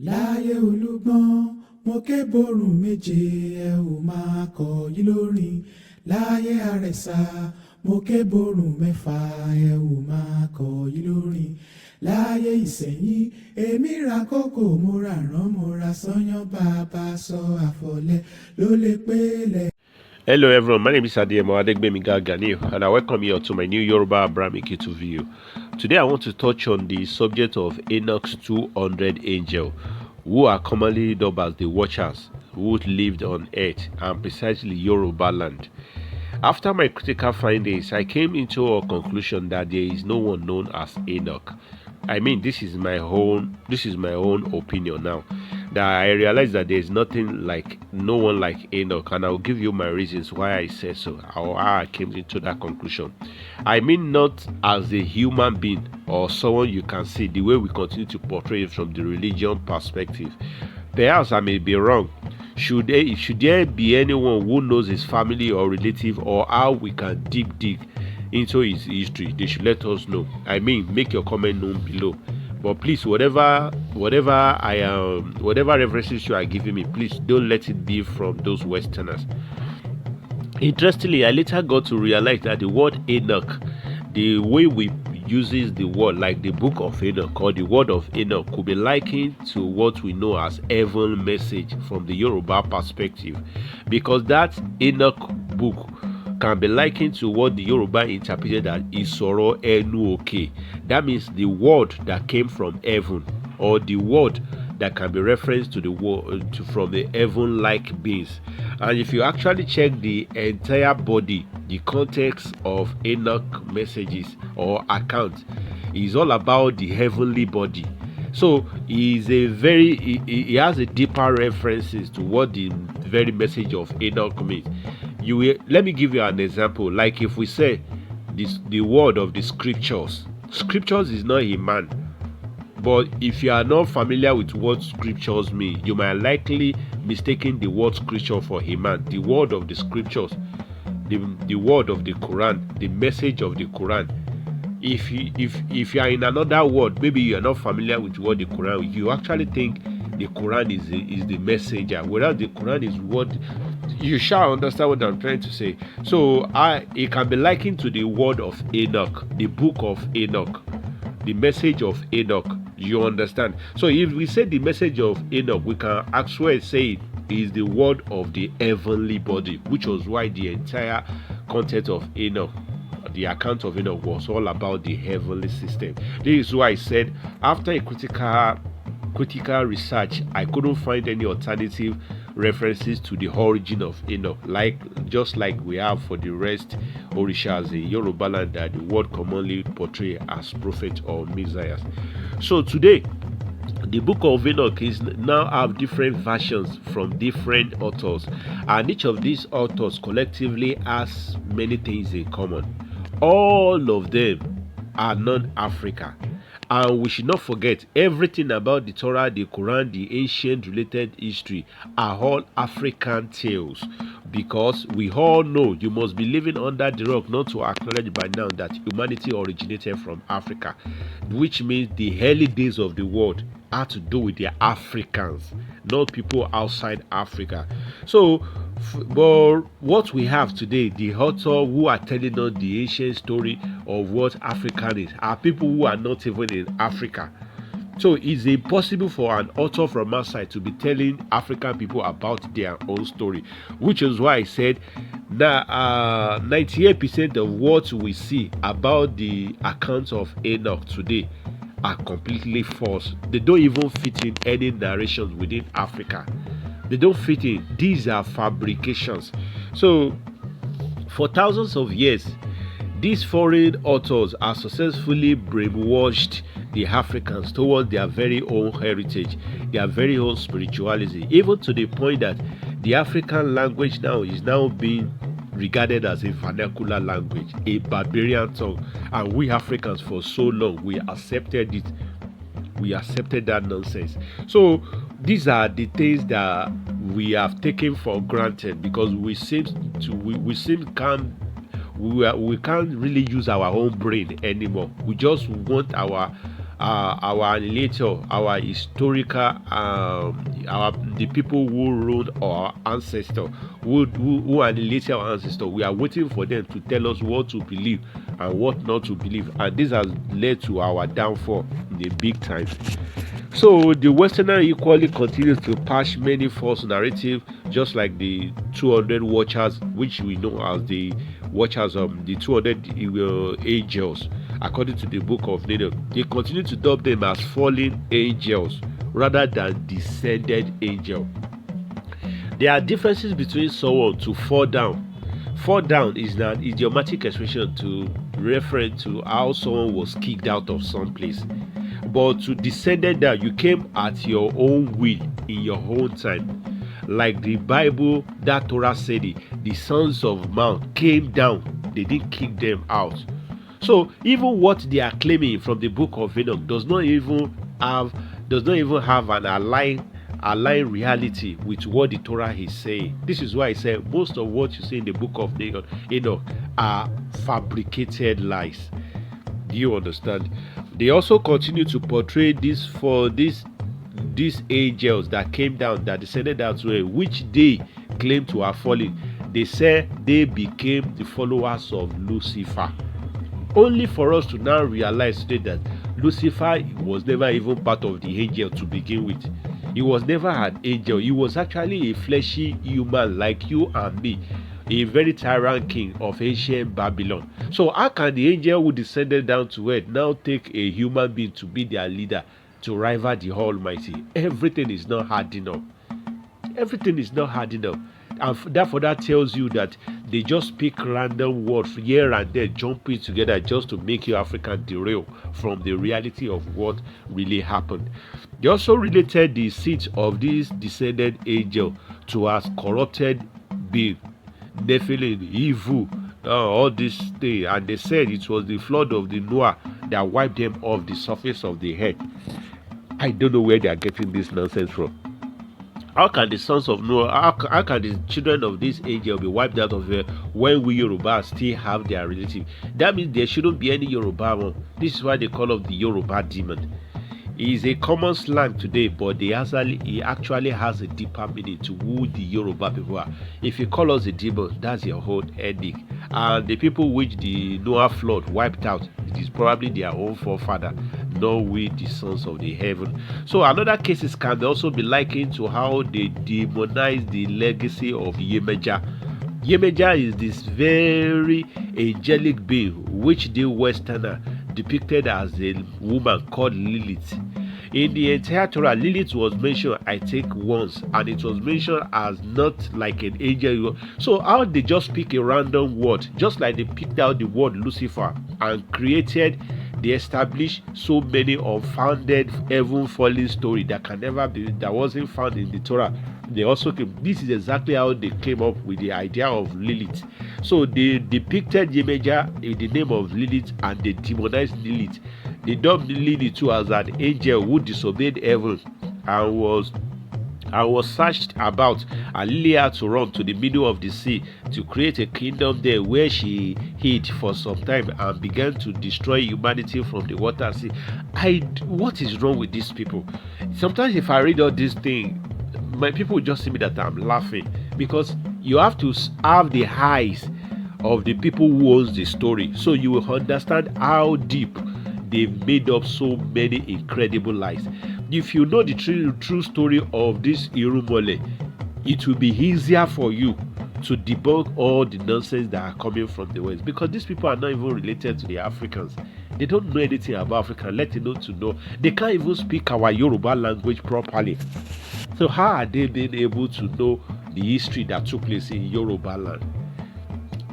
láyé olúgbọ́n mo ké borùn méje ẹ ò máa kọ̀ yí lórin láyé àrẹ̀sà mo ké borùn mẹ́fà ẹ ò máa kọ̀ yí lórin láyé ìsẹ̀yìn èmi ra kókò mo ra rán mo ra sányán bàbá sọ àfọ̀lẹ́ ló lè pélé. Hello everyone, my name is Adeyemo Adegbemiga Ganiu and I welcome you to my new Yoruba Abrahamic YouTube video. Today I want to touch on the subject of Enoch's 200 angels, who are commonly dubbed as the Watchers, who lived on earth and precisely Yoruba land. After my critical findings, I came into a conclusion that there is no one known as Enoch. I mean, this is my own opinion now. That I realized that there is no one like Enoch, and I'll give you my reasons why I said so, or how I came into that conclusion. I mean, not as a human being or someone you can see the way we continue to portray it from the religion perspective. Perhaps I may be wrong. Should there be anyone who knows his family or relative or how we can dig into his history, they should let us know. I mean, make your comment known below. But please, whatever references you are giving me, please don't let it be from those Westerners. Interestingly, I later got to realize that the word Enoch, the way we uses the word, like the Book of Enoch or the word of Enoch, could be likened to what we know as heaven message from the Yoruba perspective, because that Enoch book can be likened to what the Yoruba interpreted as Isoro Enu Oke. That means the word that came from heaven, or the word that can be referenced to the word from the heaven-like beings. And if you actually check the entire body, the context of Enoch messages or accounts is all about the heavenly body. So he has a deeper references to what the very message of Enoch means. Let me give you an example. Like if we say the word of the scriptures is not a man, but if you are not familiar with what scriptures mean, you might likely mistaken the word scripture for a man. The word of the scriptures, the word of the Quran, the message of the Quran. If you are in another word, maybe you are not familiar with what the Quran, you actually think the Quran is the messenger, whereas the Quran is what. You shall understand what I'm trying to say. So it can be likened to the word of Enoch, the book of Enoch, the message of Enoch. You understand? So if we say the message of Enoch, we can actually say it is the word of the heavenly body, which was why the entire content of Enoch, the account of Enoch, was all about the heavenly system. This is why I said after a critical research, I couldn't find any alternative references to the origin of Enoch, just like we have for the rest Orishas in Yoruba land that the word commonly portray as prophet or messiahs. So today, the Book of Enoch is now have different versions from different authors, and each of these authors collectively has many things in common. All of them are non-African. And we should not forget, everything about the Torah, the Quran, the ancient related history are all African tales, because we all know you must be living under the rock not to acknowledge by now that humanity originated from Africa, which means the early days of the world had to do with the Africans, not people outside Africa. So, but what we have today, the author who are telling us the ancient story of what African is, are people who are not even in Africa. So it's impossible for an author from outside to be telling African people about their own story, which is why I said that 98% of what we see about the accounts of Enoch today are completely false. They don't even fit in any narrations within Africa. They don't fit in. These are fabrications. So for thousands of years, these foreign authors have successfully brainwashed the Africans towards their very own heritage, their very own spirituality, even to the point that the African language now is now being regarded as a vernacular language, a barbarian tongue. And we Africans, for so long, we accepted it. We accepted that nonsense. So these are the things that we have taken for granted, because we can't really use our own brain anymore. We just want our our annihilator, our historical, the people who ruled our ancestor, who annihilated our ancestor. We are waiting for them to tell us what to believe and what not to believe, and this has led to our downfall in a big time. So the Westerner equally continues to patch many false narratives, just like the 200 watchers, which we know as the watchers of the 200 angels, according to the Book of Enoch. They continue to dub them as fallen angels rather than descended angel. There are differences between someone to fall down. Fall down is an idiomatic expression to refer to how someone was kicked out of some place. But to descended down, you came at your own will in your own time. Like the Bible, that Torah said it, the sons of man came down, they didn't kick them out. So even what they are claiming from the Book of Enoch does not even have an aligned reality with what the Torah is saying. This is why I say most of what you see in the Book of Enoch are fabricated lies. Do you understand? They also continue to portray these angels that came down, that descended down to earth, which they claim to have fallen. They say they became the followers of Lucifer. Only for us to now realize today that Lucifer was never even part of the angel to begin with. He was never an angel. He was actually a fleshy human like you and me, a very tyrant king of ancient Babylon. So how can the angel who descended down to earth now take a human being to be their leader, to rival the Almighty? Everything is not adding up. Everything is not adding up. And therefore that tells you that they just pick random words here and there, jumping together just to make you African derail from the reality of what really happened. They also related the seeds of this descended angel to as corrupted being, Nephilim, evil, all this thing, and they said it was the flood of the Noah that wiped them off the surface of the earth. I don't know where they are getting this nonsense from. How can the sons of Noah, how can the children of this angel be wiped out of here when we Yoruba still have their relative? That means there shouldn't be any Yoruba one. This is why they call up the Yoruba demon. It is a common slang today, but it actually has a deeper meaning to who the Yoruba people are. If you call us a demon, that's your whole ethic. And the people which the Noah flood wiped out, it is probably their own forefather, not we the sons of the heaven. So another cases can also be likened to how they demonize the legacy of Yemaya. Yemaya is this very angelic being which the Westerner depicted as a woman called Lilith. In the entire Torah, Lilith was mentioned, I think, once, and it was mentioned as not like an angel. So how they just pick a random word, just like they picked out the word Lucifer and created, they established so many unfounded heaven falling story that can never be, that wasn't found in the Torah. They also came, this is exactly how they came up with the idea of Lilith. So they depicted Yemaya in the name of Lilith, and they demonized Lilith. They dubbed Lilith too as an angel who disobeyed heaven and was searched about, and Lily had to run to the middle of the sea to create a kingdom there where she hid for some time and began to destroy humanity from the water sea. What is wrong with these people? Sometimes if I read all these things, my people just see me that I'm laughing, because you have to have the eyes of the people who owns the story, so you will understand how deep they've made up so many incredible lies. If you know the true story of this Irunmole, it will be easier for you to debunk all the nonsense that are coming from the West, because these people are not even related to the Africans. They don't know anything about Africa, let alone to know. They can't even speak our Yoruba language properly. So how are they being able to know the history that took place in Yoruba land?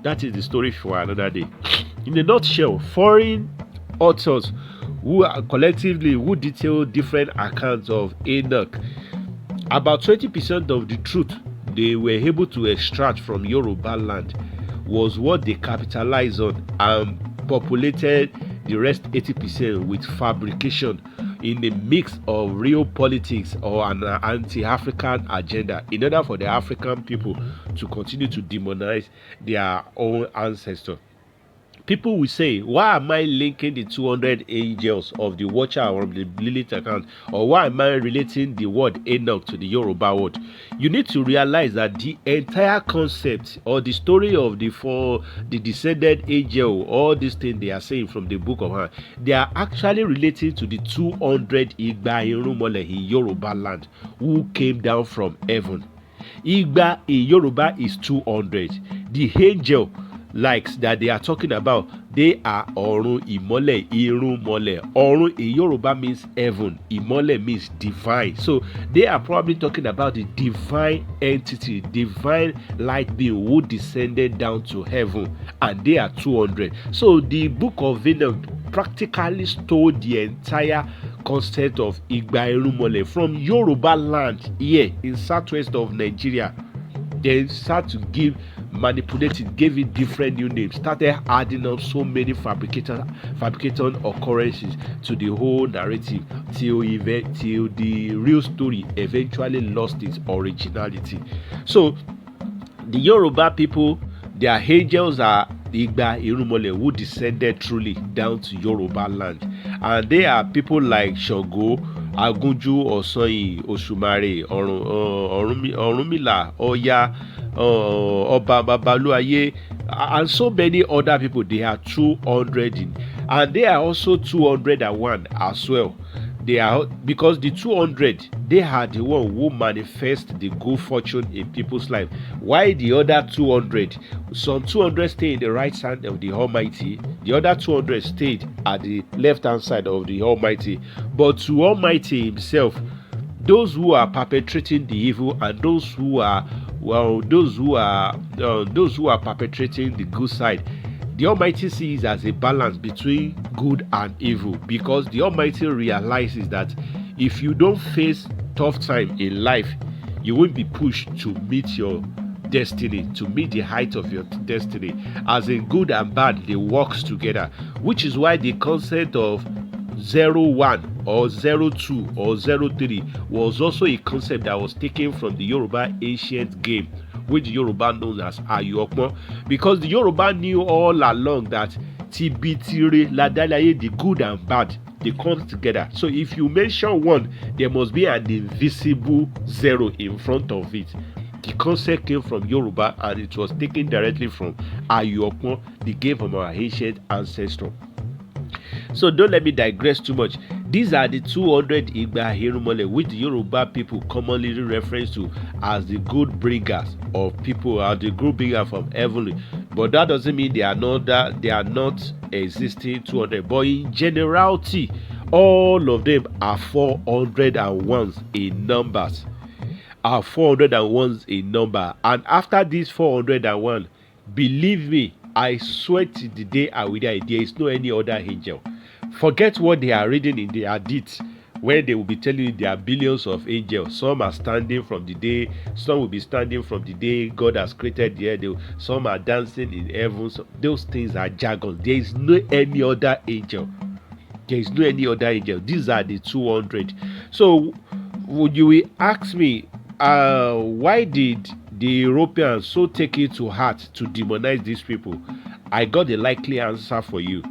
That is the story for another day. In a nutshell, foreign authors who detail different accounts of Enoch, about 20% of the truth they were able to extract from Yoruba land was what they capitalized on and populated the rest 80% with fabrication in a mix of real politics or an anti-African agenda in order for the African people to continue to demonize their own ancestor. People will say, why am I linking the 200 angels of the Watcher on the Lilith account? Or why am I relating the word Enoch to the Yoruba word? You need to realize that the entire concept or the story of the descended angel, all these things they are saying from the Book of Enoch, they are actually related to the 200 Igba Irunmole in Yoruba land who came down from heaven. Igba in Yoruba is 200. The angel likes that they are talking about, they are Orun Imole Irunmole. Orun in Yoruba means heaven, Imole means divine. So they are probably talking about the divine entity, divine light being who descended down to heaven, and they are 200. So the Book of Enoch practically stole the entire concept of Igba Irunmole from Yoruba land here in southwest of Nigeria. Then start to manipulate it, gave it different new names, started adding up so many fabricated occurrences to the whole narrative till the real story eventually lost its originality. So the Yoruba people, their angels are Igba Irunmole who descended truly down to Yoruba land, and they are people like Shogo, Agunju, Osonyi, Oshumare, Orunmila, Oya, Oba Babaluaye, and so many other people. They are 200 and they are also 201 as well. They are, because the 200, they are the one who manifest the good fortune in people's life. Why the other 200? Some 200 stay in the right hand of the Almighty, the other 200 stayed at the left hand side of the Almighty. But to Almighty himself, those who are perpetrating the evil and those who are perpetrating the good side, the Almighty sees as a balance between good and evil, because the Almighty realizes that if you don't face tough time in life, you won't be pushed to meet your destiny, to meet the height of your destiny. As in good and bad, they work together, which is why the concept of 01 or 02 or 03 was also a concept that was taken from the Yoruba ancient game, which the Yoruba knows as Ayokmo, because the Yoruba knew all along that Tibitire Ladalaye, the good and bad, they come together. So if you mention one, there must be an invisible 0 in front of it. The concept came from Yoruba and it was taken directly from Ayokmo, the game from our ancient ancestor. So don't let me digress too much. These are the 200 Igba Irunmole, which the Yoruba people commonly refer to as the good bringers of people, or the good bringer from heavenly. But that doesn't mean they are not existing 200. But in generality, all of them are 401s in numbers. Are 401s in number. And after these 401, believe me, I swear to the day I will die, there is no any other angel. Forget what they are reading in the Hadith, where they will be telling you there are billions of angels. Some are standing from the day, some will be standing from the day God has created the earth. Some are dancing in heaven. So those things are jargon. There is no any other angel. There is no any other angel. These are the 200. So would you ask me, why did the Europeans so take it to heart to demonize these people? I got a likely answer for you.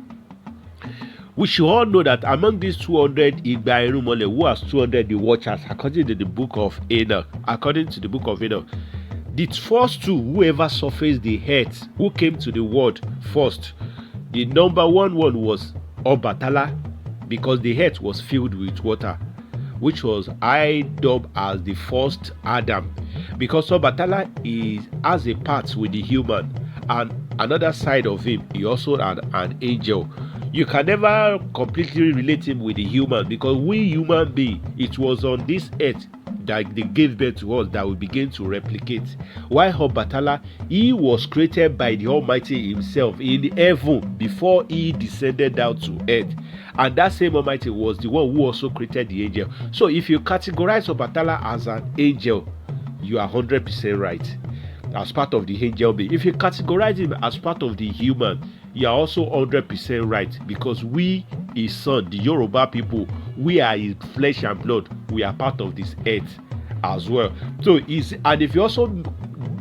We should all know that among these 200 Igba Irunmole, who has 200 the Watchers, according to the Book of Enoch, the first two, whoever surfaced the earth, who came to the world first, the number one was Obatala, because the earth was filled with water, which was I dubbed as the first Adam, because Obatala has a part with the human, and another side of him, he also had an angel. You can never completely relate him with the human, because we human beings, it was on this earth that they gave birth to us that we begin to replicate. While Obatala, he was created by the Almighty himself in heaven before he descended down to earth. And that same Almighty was the one who also created the angel. So if you categorize Obatala as an angel, you are 100% right, as part of the angel being. If you categorize him as part of the human, you are also 100% right, because we, his son, the Yoruba people, we are his flesh and blood. We are part of this earth as well. So and if you also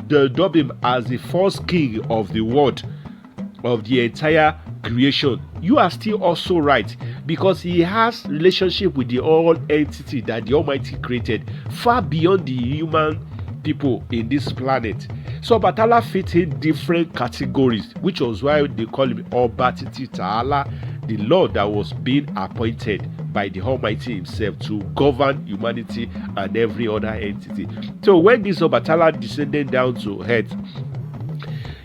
dub him as the first king of the world, of the entire creation, you are still also right, because he has relationship with the all entity that the Almighty created far beyond the human people in this planet. So Obatala fit in different categories, which was why they call him Obatiti Ta'ala, the Lord that was being appointed by the Almighty himself to govern humanity and every other entity. So when this Obatala descended down to earth,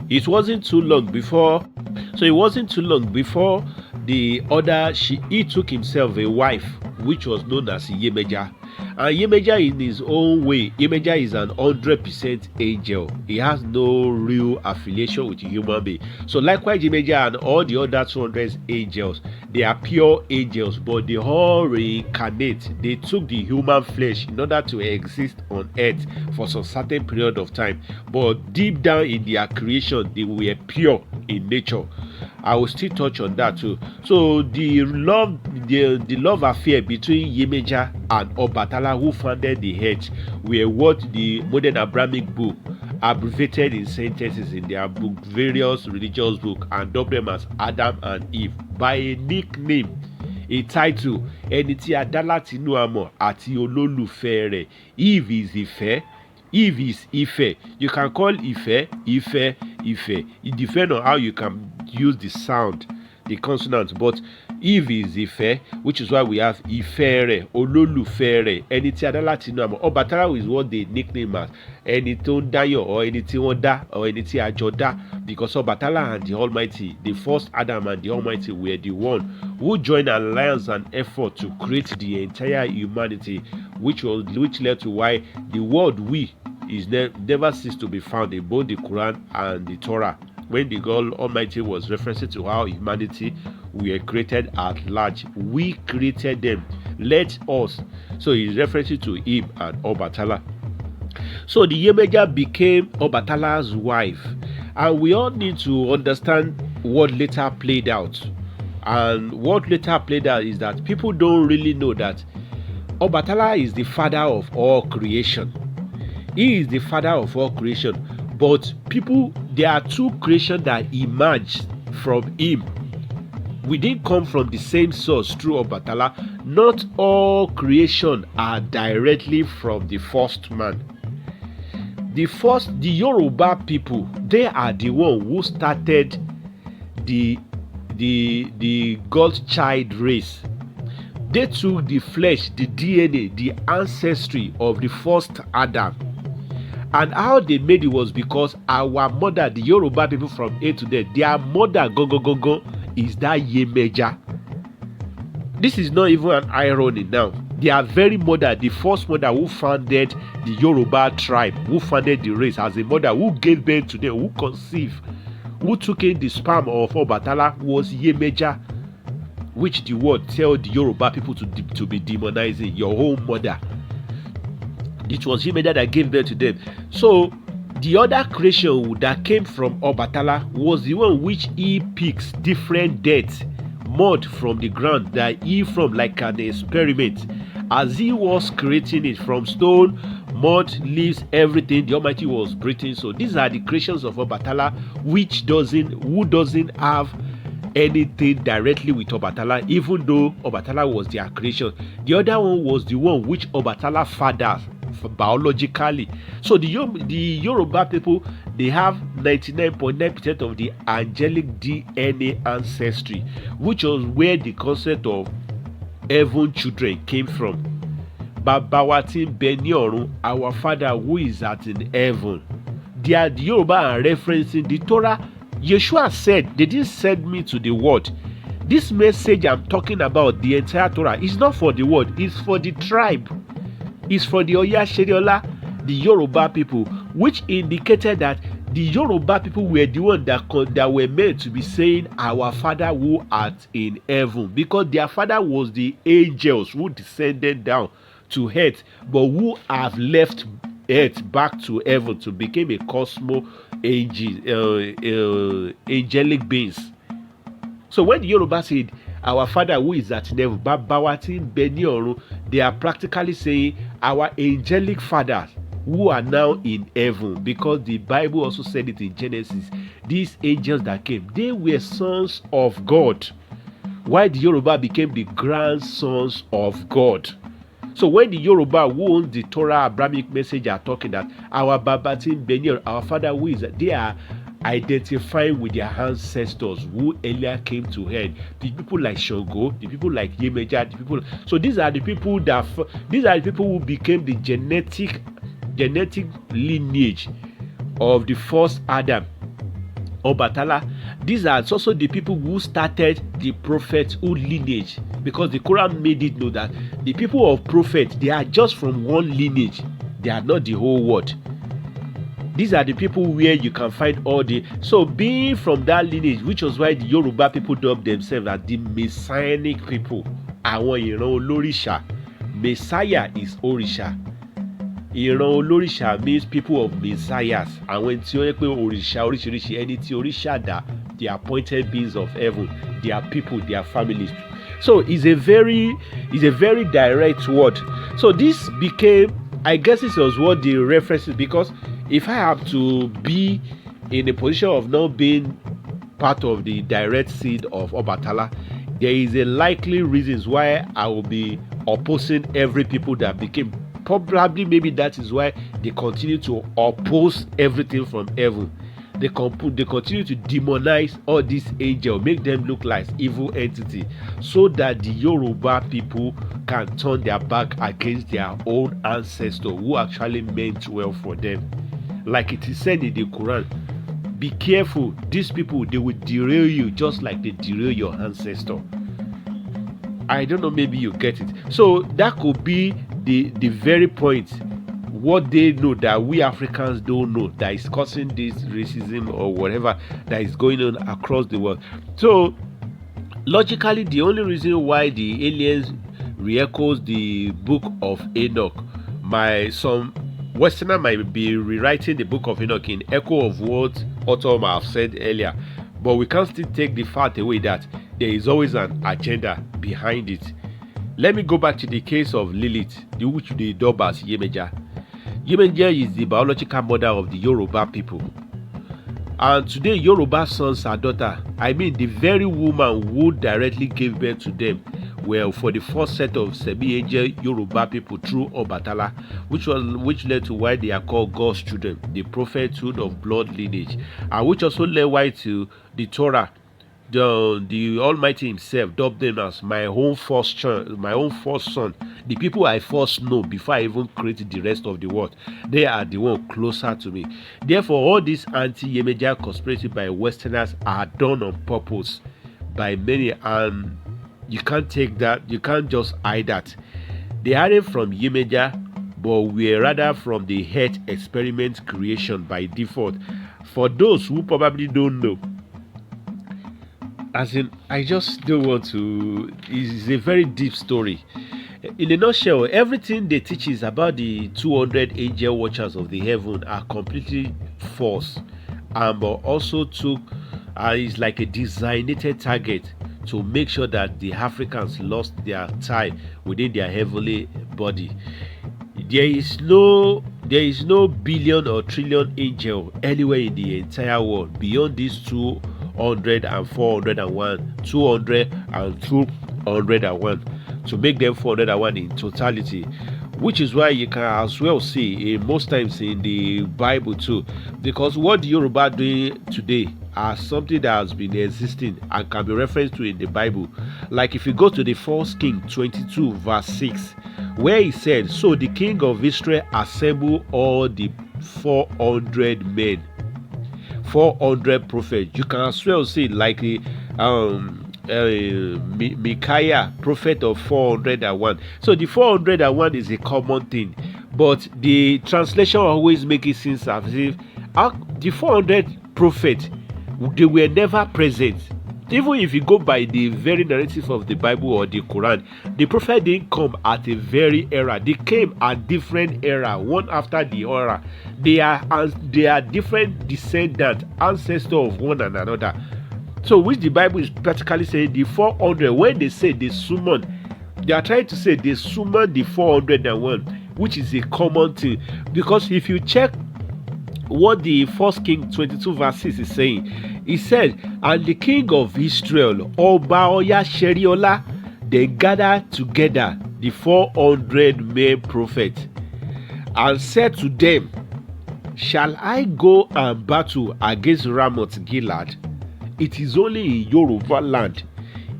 it wasn't too long before he took himself a wife, which was known as Yemaya. And Yemaya, in his own way, Yemaya is an 100% angel. He has no real affiliation with a human being. So likewise, Yemaya and all the other 200 angels, they are pure angels, but they all reincarnate. They took the human flesh in order to exist on earth for some certain period of time. But deep down in their creation, they were pure in nature. I will still touch on that too. So the love affair between Yemaya and Obatala, who founded the earth, were what the modern Abrahamic book abbreviated in sentences in their book, various religious books, and dubbed them as Adam and Eve by a nickname, a title, ẹni tí a dá láti inú amọ̀ àti olólùfẹ́ rẹ̀. Eve is Ife. Eve is Ife. You can call Ife, Ife, Ife. It depends on how you can use the sound, the consonant. But Eve is Ife, which is why we have Ifere, Ololufere, ẹni tí a dá láti inú amọ̀. Obatala is what they nickname as ẹni tó ń dáyọ̀, or ẹni tí wọ́n dá, or ẹni tí a jọ dá. Because Obatala and the Almighty, the first Adam and the Almighty, were the one who joined alliance and effort to create the entire humanity, which led to why the word "we" is never ceased to be found in both the Quran and the Torah, when the God Almighty was referencing to how humanity were created at large. We created them, let us. So he's referencing to him and Obatala. So the Yemaya became Obatala's wife, and we all need to understand what later played out. And what later played out is that people don't really know that Obatala is the father of all creation. He is the father of all creation. But there are two creations that emerged from him. We didn't come from the same source through Obatala. Not all creation are directly from the first man. The Yoruba people, they are the one who started the God-child race. They took the flesh, the DNA, the ancestry of the first Adam. And how they made it was because our mother, the Yoruba people from A to Z, their mother go is that Yemaya. This is not even an irony now. Their very mother, the first mother who founded the Yoruba tribe, who founded the race as a mother, who gave birth to them, who conceived, who took in the sperm of Obatala, was Yemaya, which the word tell the Yoruba people to be demonizing your own mother. It was Yemaya that gave birth to them. So the other creation that came from Obatala was the one which he picks different dirt, mud from the ground, that he from like an experiment. As he was creating it from stone, mud, leaves, everything, the Almighty was breathing. So these are the creations of Obatala, who doesn't have anything directly with Obatala, even though Obatala was their creation. The other one was the one which Obatala fathers biologically. So the Yoruba people, they have 99.9% of the angelic DNA ancestry, which was where the concept of heaven children came from. Babawatin Benyorun, our Father who is at in heaven. The Yoruba are referencing the Torah. Yeshua said, they didn't send me to the world. This message I'm talking about, the entire Torah, is not for the world, it's for the tribe. It's for the Oya Sheriola, the Yoruba people, which indicated that the Yoruba people were the ones that were meant to be saying, our Father who art in heaven, because their father was the angels who descended down to earth, but who have left earth back to heaven to become a angelic beings. So when the Yoruba said, our Father who is at heaven, Babawatin Benyorun, they are practically saying our angelic fathers, who are now in heaven, because the Bible also said it in Genesis. These angels that came, they were sons of God, while the Yoruba became the grandsons of God. So when the Yoruba who owns the Torah Abrahamic message are talking that our Babatin Benir, our father who is, they are identifying with their ancestors who earlier came to earth. The people like Shango, the people like Yemaya, the people. So these are the people who became the genetic lineage of the first Adam, Obatala. These are also the people who started the prophethood lineage, because the Quran made it know that the people of prophet, they are just from one lineage, they are not the whole world. These are the people where you can find all the, so being from that lineage, which was why the Yoruba people dubbed themselves as the messianic people. Àwọn ìran olóríṣà. Messiah is Orisha. Ìran olóríṣà means people of messiahs. Àwọn tí ó yẹ pé òrìṣà oríṣiríṣi, ẹni tí òrìṣà dá, the appointed beings of heaven, their people, their families. So it's a very direct word. So this became, I guess this was what the references, because if I have to be in a position of not being part of the direct seed of Obatala, there is a likely reasons why I will be opposing every people that became. Probably maybe that is why they continue to oppose everything from heaven. They continue to demonize all these angels, make them look like evil entity, so that the Yoruba people can turn their back against their own ancestor who actually meant well for them. Like it is said in the Quran, be careful, these people, they will derail you just like they derail your ancestor. I don't know, maybe you get it. So that could be the very point, what they know that we Africans don't know, that is causing this racism or whatever that is going on across the world. So logically, the only reason why the aliens re-echoes the Book of Enoch, some Westerner might be rewriting the Book of Enoch in echo of what author have said earlier, but we can't still take the fact away that there is always an agenda behind it. Let me go back to the case of Lilith, which they dub as Yemaya. Yemaya is the biological mother of the Yoruba people. And today, Yoruba sons and daughters, I mean the very woman who directly gave birth to them, were for the first set of semi-angel Yoruba people through Obatala, which led to why they are called God's children, the prophethood of blood lineage, and which also led why to the Torah, the Almighty Himself dubbed them as my own first son, the people I first know before I even created the rest of the world. They are the one closer to me. Therefore, all these anti-Yemaya conspiracy by Westerners are done on purpose by many, and you can't take that, you can't just hide that. They aren't from Yemaya, but we're rather from the Earth experiment creation by default. For those who probably don't know, as in, I just don't want to, it's a very deep story. In a nutshell, everything they teach is about the 200 angel watchers of the heaven are completely false, and but also took is like a designated target to make sure that the Africans lost their time within their heavenly body. There is no billion or trillion angel anywhere in the entire world beyond these 200 and 401, 200 and 201, to make them 401 in totality, which is why you can as well see in most times in the Bible too, because what the Yoruba are doing today are something that has been existing and can be referenced to in the Bible. Like if you go to the 1 Kings 22 verse 6, where he said, so the king of Israel assembled all the 400 men, 400 prophets. You can as well see like Micaiah, prophet of 401. So the 401 is a common thing, but the translation always make it seem as if the 400 prophets, they were never present. Even if you go by the very narrative of the Bible or the Quran, the prophet didn't come at a very era. They came at different era, one after the other. They are different descendants, ancestors of one and another. So which the Bible is practically saying the 400, when they say they summon, they are trying to say they summon the 401. which is a common thing. Because if you check what the First King 22 verse 6 is saying, he said, and the king of Israel, Oba Oya Sheriola, they gathered together the 400 men prophets and said to them, shall I go and battle against Ramoth Gilead? It is only in Yoruba land.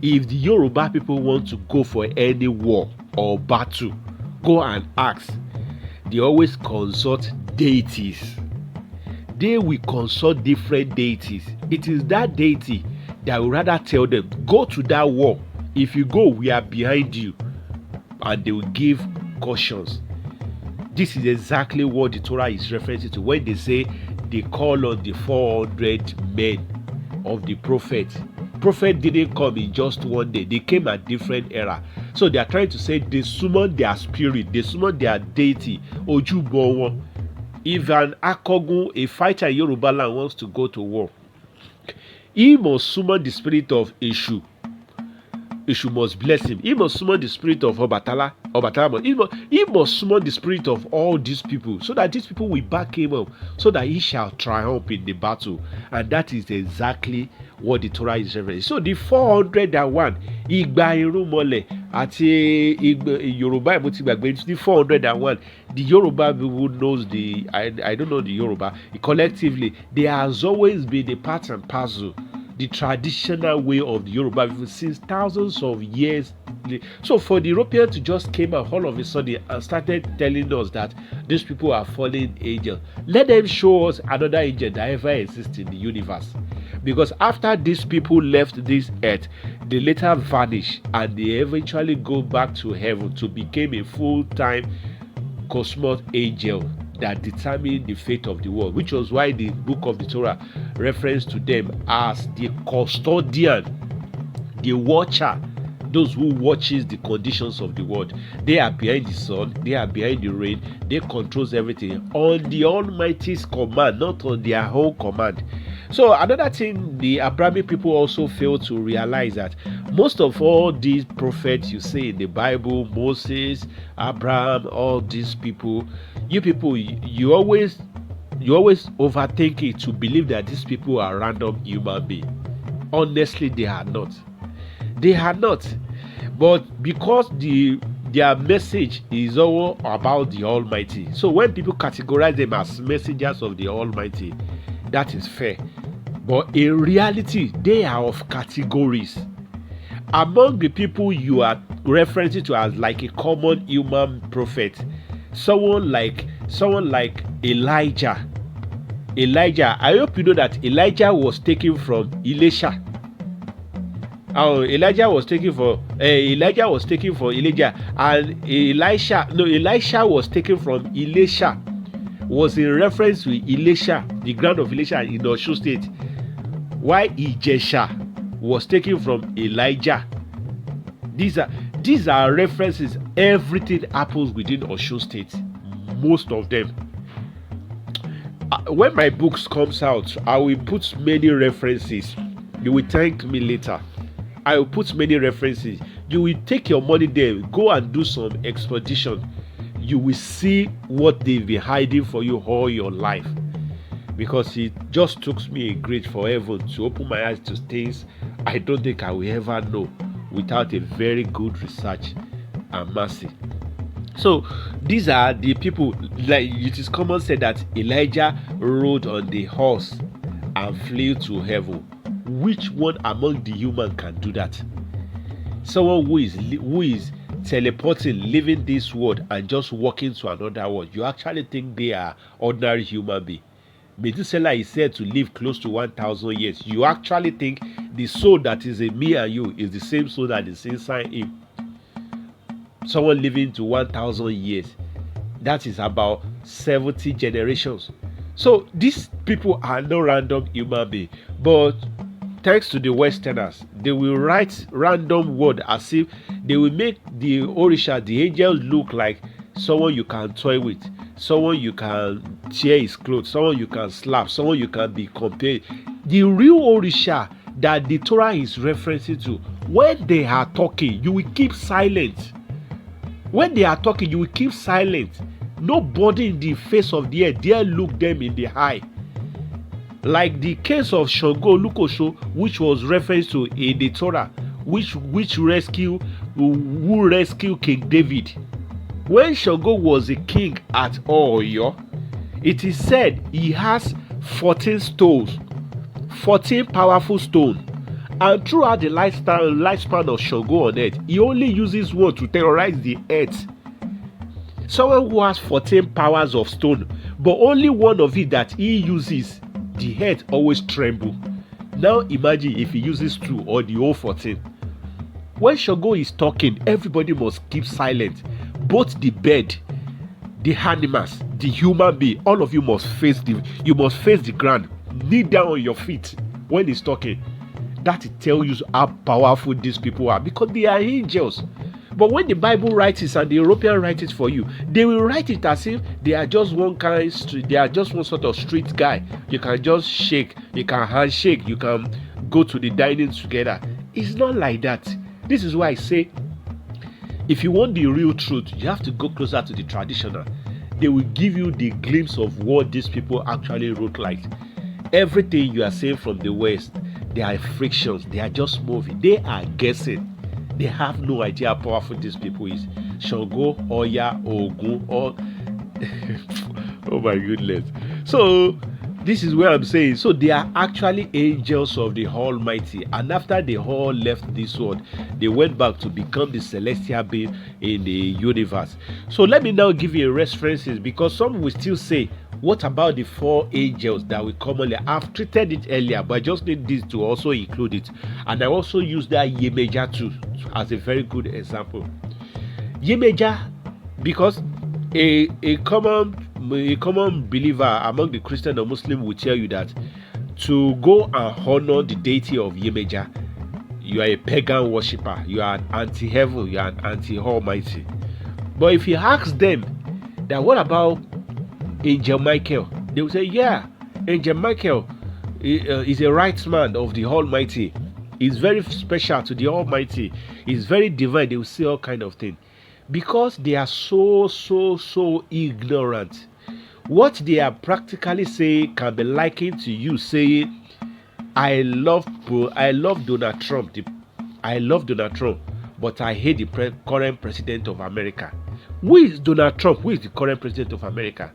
If the Yoruba people want to go for any war or battle, go and ask. They always consult deities. They will consult different deities. It is that deity that will rather tell them, go to that war. If you go, we are behind you. And they will give cautions. This is exactly what the Torah is referring to when they say they call on the 400 men of the prophet. Prophet didn't come in just one day. They came at different era. So they are trying to say they summon their spirit. They summon their deity. Ojubowo. If an Akogun, a fighter in Yoruba land, wants to go to war, he must summon the spirit of Eshu. Eshu must bless him. He must summon the spirit of Obatala. He must summon the spirit of all these people, so that these people will back him up, so that he shall triumph in the battle. And that is exactly what the Torah is referring. So the 401, Igba Irunmole àti Yoruba Irunmole, the 401, the Yoruba people knows the, I don't know the Yoruba, collectively, there has always been a part and parcel, the traditional way of the Yoruba people since thousands of years. So for the Europeans to just came out all of a sudden and started telling us that these people are fallen angels, let them show us another angel that ever exists in the universe. Because after these people left this earth, they later vanish and they eventually go back to heaven to become a full-time cosmos angel that determined the fate of the world, which was why the book of the Torah referenced to them as the custodian, the watcher, those who watches the conditions of the world. They are behind the sun, they are behind the rain, they controls everything on the Almighty's command, not on their own command. So another thing the Abrahamic people also fail to realize, that most of all these prophets you see in the Bible, Moses, Abraham, all these people, you always overthink it to believe that these people are random human beings. Honestly, they are not. They are not. But because their message is all about the Almighty, so when people categorize them as messengers of the Almighty, that is fair. But in reality, they are of categories. Among the people you are referring to as like a common human prophet, someone like Elijah. I hope you know that Elijah was taken from Elisha. Elijah was taken for Elijah, and Elisha was taken from Elisha. Was in reference to Elisha, the ground of Elisha in Osun State. Why Ijesha was taken from Elijah. These are references. Everything happens within Osun State. Most of them. When my books comes out, I will put many references. You will thank me later. I will put many references. You will take your money there, go and do some expedition. You will see what they've been hiding for you all your life. Because it just took me a great forever to open my eyes to things I don't think I will ever know without a very good research and mercy. So these are the people, like it is common said that Elijah rode on the horse and flew to heaven. Which one among the human can do that? Someone who is teleporting, leaving this world and just walking to another world. You actually think they are ordinary human beings? Methuselah is said to live close to 1,000 years. You actually think the soul that is in me and you is the same soul that is inside him? Someone living to 1,000 years, that is about 70 generations. So these people are no random human beings. But thanks to the Westerners, they will write random word as if they will make the Orisha, the angel, look like someone you can toy with, someone you can tear his clothes, someone you can slap, someone you can be compared. The real Orisha that the Torah is referencing to, when they are talking, you will keep silent. When they are talking, you will keep silent. Nobody in the face of the earth dare look them in the eye. Like the case of Shango Olukosho, which was referenced to in the Torah, who rescued King David. When Shango was a king at Oyo, it is said he has 14 stones, 14 powerful stones. And throughout the lifespan of Shango on earth, he only uses one to terrorize the earth. Someone who has 14 powers of stone, but only one of it that he uses, the earth always tremble. Now imagine if he uses 2 or the whole 14. When Shango is talking, everybody must keep silent. Both the bird, the animals, the human being, all of you must face the ground. Kneel down on your feet when he's talking. That tells you how powerful these people are, because they are angels. But when the Bible writes it and the European writes it for you, they will write it as if they are just one sort of street guy. You can just shake, you can handshake, you can go to the dining together. It's not like that. This is why I say, if you want the real truth, you have to go closer to the traditional. They will give you the glimpse of what these people actually wrote like. Everything you are saying from the West, they are frictions, they are just moving, they are guessing. They have no idea how powerful these people is. Shango, Oya, Ogun, or oh my goodness. So this is where I'm saying, so they are actually angels of the Almighty, and after they all left this world, they went back to become the celestial being in the universe. So let me now give you references, because some will still say, what about the 4 angels that we commonly, I've treated it earlier, but I just need this to also include it. And I also use that Yemaya too as a very good example. Yemaya, because a common believer among the Christian or Muslim will tell you that to go and honor the deity of Yemaya, you are a pagan worshipper, you are an anti-heaven, you are an anti-almighty. But if you ask them that what about Angel Michael, they will say, yeah, Angel Michael is a right man of the Almighty. He's very special to the Almighty. He's very divine. They will say all kind of things, because they are so ignorant. What they are practically saying can be likened to you saying, I love Donald Trump. I love Donald Trump, but I hate the current president of America. Who is Donald Trump? Who is the current president of America?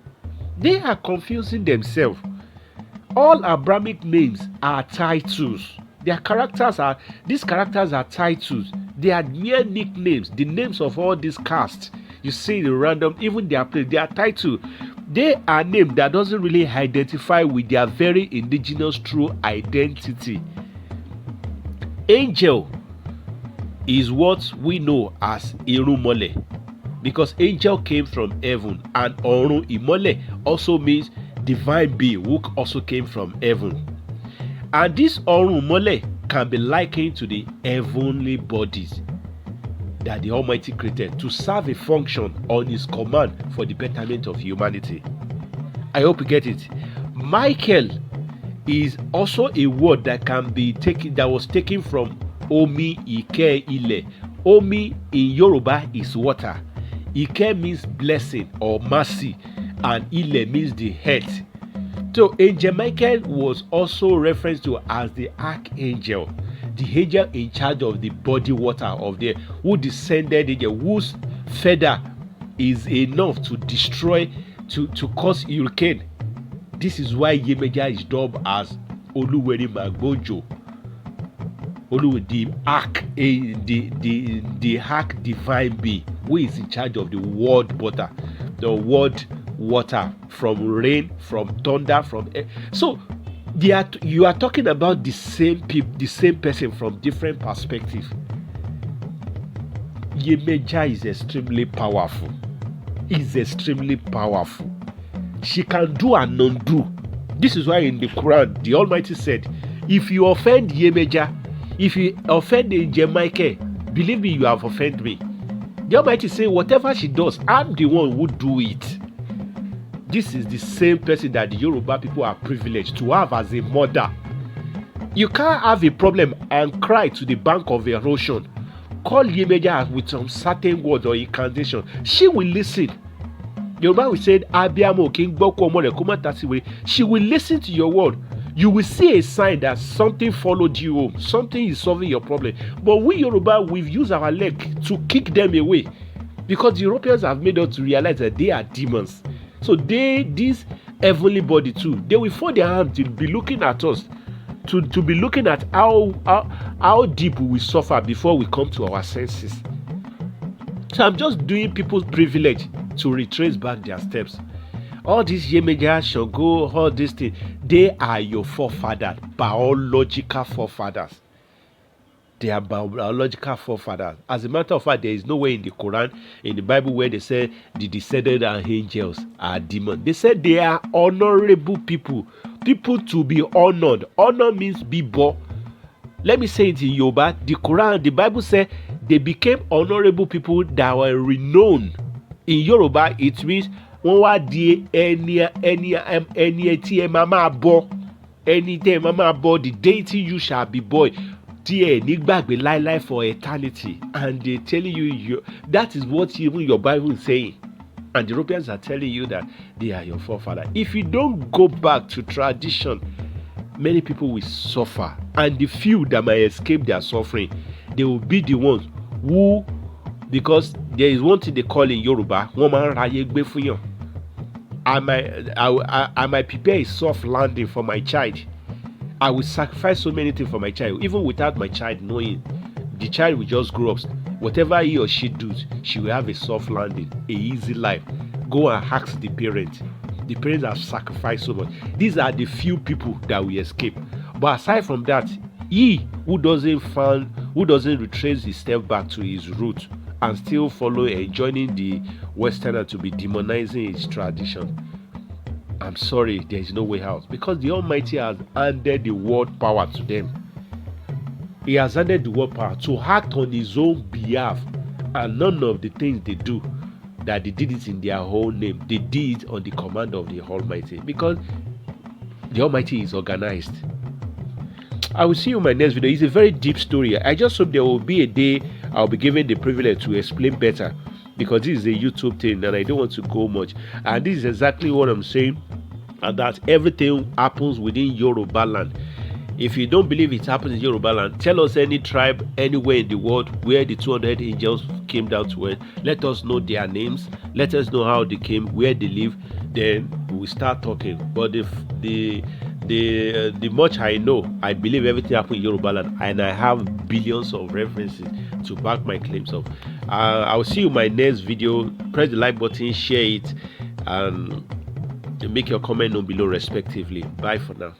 They are confusing themselves. All Abrahamic names are titles. These characters are titles. They are mere nicknames. The names of all these casts you see in random, even their place, they are titles. They are names that doesn't really identify with their very indigenous true identity. Angel is what we know as Irunmole, because angel came from heaven, and Orun Imole also means divine being who also came from heaven. And this Irunmole can be likened to the heavenly bodies that the Almighty created to serve a function on His command for the betterment of humanity. I hope you get it. Michael is also a word that was taken from Omi Ike Ile. Omi in Yoruba is water. Ike means blessing or mercy, and Ile means the head. So Angel Michael was also referred to as the archangel, the angel in charge of the body water of the who descended angel, whose feather is enough to destroy, to cause hurricane. This is why Yemaya is dubbed as Oluwere Magbojo. The ark divine being who is in charge of the world water from rain, from thunder, from air. So you are talking about the same person from different perspectives. Yemaya is extremely powerful. She can do and undo. This is why in the Quran the Almighty said, if you offend Yemaya, if you offend Angel Michael, believe me, you have offended me. The Almighty say, whatever she does, I'm the one who do it. This is the same person that the Yoruba people are privileged to have as a mother. You can't have a problem and cry to the bank of erosion call Yemaya with some certain words or incantation, she will listen. Yoruba will say, Abiamo king gboko omo re ko ma ta si were. She will listen to your word. You will see a sign that something followed you home. Something is solving your problem. But we Yoruba, we've used our leg to kick them away. Because the Europeans have made us realize that they are demons. So this heavenly body too, they will fold their hands to be looking at us. To be looking at how deep we will suffer before we come to our senses. So I'm just doing people's privilege to retrace back their steps. All these Yemaya, Shango, all these things, they are your forefathers, biological forefathers. They are biological forefathers. As a matter of fact, there is nowhere in the Quran, in the Bible, where they say the descended and angels are demons. They said they are honorable people. People to be honored. Honor means be born. Let me say it in Yoruba. The Quran, the Bible said they became honorable people that were renowned. In Yoruba, it means wọ́n wá di ẹni tí ẹ máa bọ, ẹni tí ẹ máa bọ, the deity you shall be boy, tí ẹ ní gbàgbé láíláí for eternity. And they telling you that is what even your Bible is saying. And the Europeans are telling you that they are your forefathers. If you don't go back to tradition, many people will suffer. And the few that might escape their suffering, they will be the ones who, because there is one thing they call in Yoruba, wọ́n máa ń ráyé gbé fún yàn. I might prepare a soft landing for my child. I will sacrifice so many things for my child, even without my child knowing. The child will just grow up. Whatever he or she does, she will have a soft landing, a easy life. Go and ask the parents. The parents have sacrificed so much. These are the few people that will escape. But aside from that, he who doesn't retrace his step back to his root and still follow and joining the Westerner to be demonizing his tradition, I'm sorry, there is no way out, because the Almighty has handed the world power to them. He has handed the world power to act on his own behalf, and none of the things they do, that they did it in their own name, they did it on the command of the Almighty, because the Almighty is organized. I will see you in my next video. It's a very deep story. I just hope there will be a day I'll be given the privilege to explain better, because this is a YouTube thing and I don't want to go much. And this is exactly what I'm saying, and that everything happens within Yoruba land. If you don't believe it happens in Yoruba land, tell us any tribe anywhere in the world where the 200 angels came down to earth. Let us know their names. Let us know how they came, where they live. Then we start talking. But if the much I know, I believe everything happened in Yoruba land, and I have billions of references to back my claims of. I will see you in my next video. Press the like button, share it, and make your comment down below respectively. Bye for now.